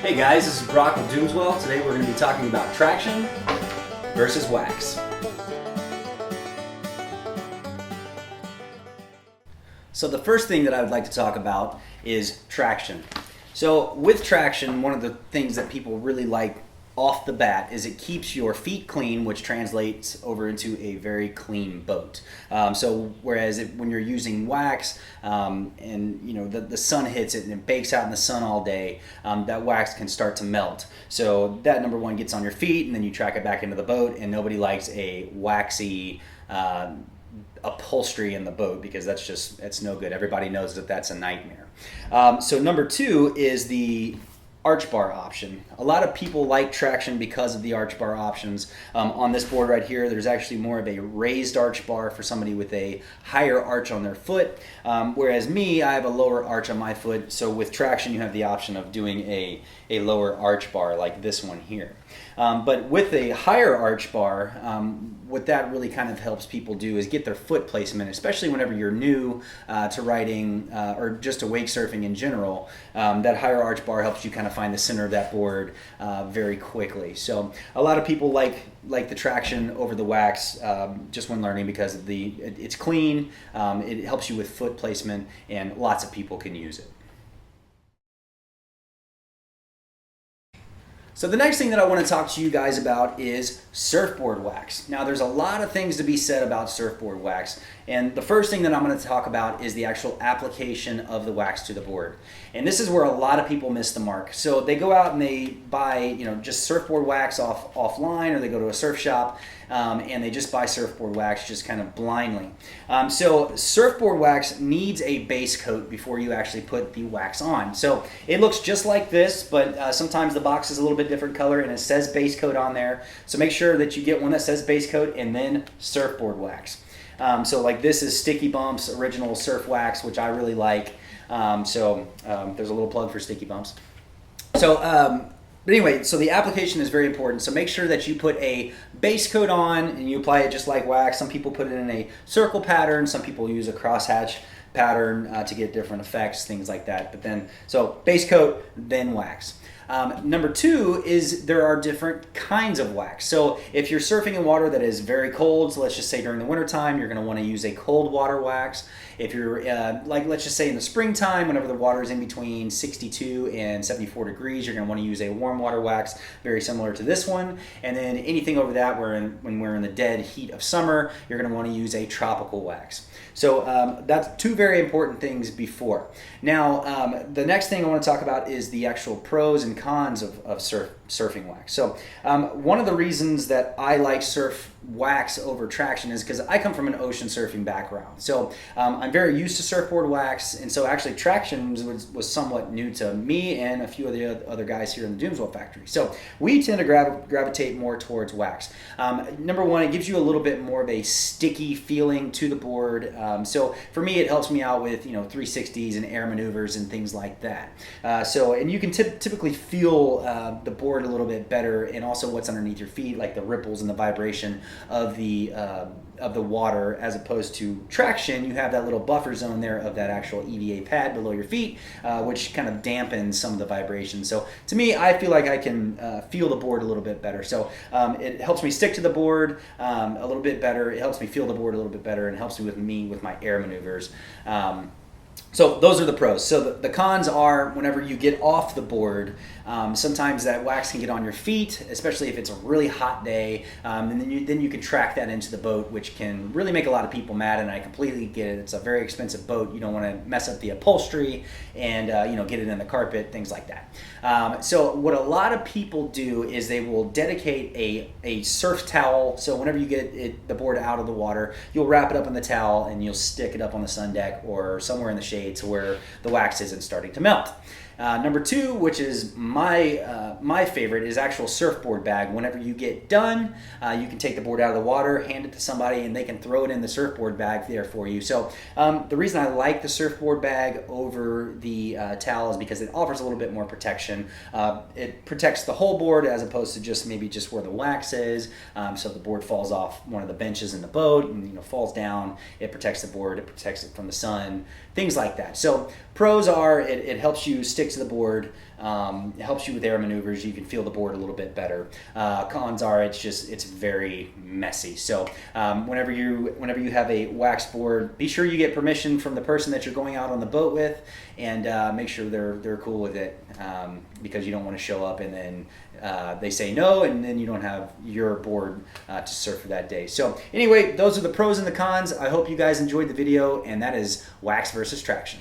Hey guys, this is Brock with Doomswell. Today we're going to be talking about traction versus wax. So the first thing that I would like to talk about is traction. So with traction, one of the things that people really like off the bat is it keeps your feet clean, which translates over into a very clean boat. So whereas when you're using wax and you know the sun hits it and it bakes out in the sun all day, that wax can start to melt. So that number one gets on your feet and then you track it back into the boat, and nobody likes a waxy upholstery in the boat because that's no good. Everybody knows that that's a nightmare. So number two is the arch bar option. A lot of people like traction because of the arch bar options. On this board right here, there's actually more of a raised arch bar for somebody with a higher arch on their foot, whereas me, I have a lower arch on my foot. So with traction, you have the option of doing a lower arch bar like this one here. But with a higher arch bar, what that really kind of helps people do is get their foot placement, especially whenever you're new to riding or just to wake surfing in general. That higher arch bar helps you kind of find the center of that board very quickly. So a lot of people like the traction over the wax just when learning because of it's clean, it helps you with foot placement, and lots of people can use it. So the next thing that I want to talk to you guys about is surfboard wax. Now there's a lot of things to be said about surfboard wax, and the first thing that I'm going to talk about is the actual application of the wax to the board. And this is where a lot of people miss the mark. So they go out and they buy just surfboard wax offline, or they go to a surf shop and they just buy surfboard wax just kind of blindly. So surfboard wax needs a base coat before you actually put the wax on. So it looks just like this, but sometimes the box is a little bit different color and it says base coat on there. So make sure that you get one that says base coat and then surfboard wax. So like this is Sticky Bumps Original Surf Wax, which I really like. There's a little plug for Sticky Bumps. But anyway, so the application is very important. So make sure that you put a base coat on and you apply it just like wax. Some people put it in a circle pattern. Some people use a crosshatch pattern to get different effects, things like that. So base coat, then wax. Number two is there are different kinds of wax. So if you're surfing in water that is very cold, so let's just say during the wintertime, you're going to want to use a cold water wax. If you're let's just say in the springtime, whenever the water is in between 62 and 74 degrees, you're going to want to use a warm water wax, very similar to this one. And then anything over that, when we're in the dead heat of summer, you're going to want to use a tropical wax. So that's two very important things before. Now, the next thing I want to talk about is the actual pros and cons of surfing wax. So one of the reasons that I like surf wax over traction is because I come from an ocean surfing background. So I'm very used to surfboard wax, and so actually traction was somewhat new to me and a few of the other guys here in the Doomswell factory. So we tend to gravitate more towards wax. Number one, it gives you a little bit more of a sticky feeling to the board. So for me, it helps me out with 360s and air maneuvers and things like that. And you can typically feel the board a little bit better, and also what's underneath your feet, like the ripples and the vibration of the water, as opposed to traction. You have that little buffer zone there of that actual EVA pad below your feet, which kind of dampens some of the vibration. So to me, I feel like I can feel the board a little bit better. So it helps me stick to the board a little bit better. It helps me feel the board a little bit better, and helps me with my air maneuvers. So those are the pros. So the cons are whenever you get off the board, sometimes that wax can get on your feet, especially if it's a really hot day, and then you can track that into the boat, which can really make a lot of people mad, and I completely get it. It's a very expensive boat. You don't want to mess up the upholstery and get it in the carpet, things like that. So what a lot of people do is they will dedicate a surf towel. So whenever you get the board out of the water, you'll wrap it up in the towel and you'll stick it up on the sun deck or somewhere in the shade to where the wax isn't starting to melt. Number two, which is my favorite, is actual surfboard bag. Whenever you get done, you can take the board out of the water, hand it to somebody, and they can throw it in the surfboard bag there for you. So the reason I like the surfboard bag over the towel is because it offers a little bit more protection. It protects the whole board as opposed to just where the wax is. So if the board falls off one of the benches in the boat and falls down, it protects the board, it protects it from the sun, things like that. So pros are it helps you stick stick to the board. It helps you with air maneuvers. You can feel the board a little bit better. Cons are it's very messy. So whenever you have a wax board, be sure you get permission from the person that you're going out on the boat with, and make sure they're cool with it, because you don't want to show up and then they say no, and then you don't have your board to surf for that day. So anyway, those are the pros and the cons. I hope you guys enjoyed the video, and that is wax versus traction.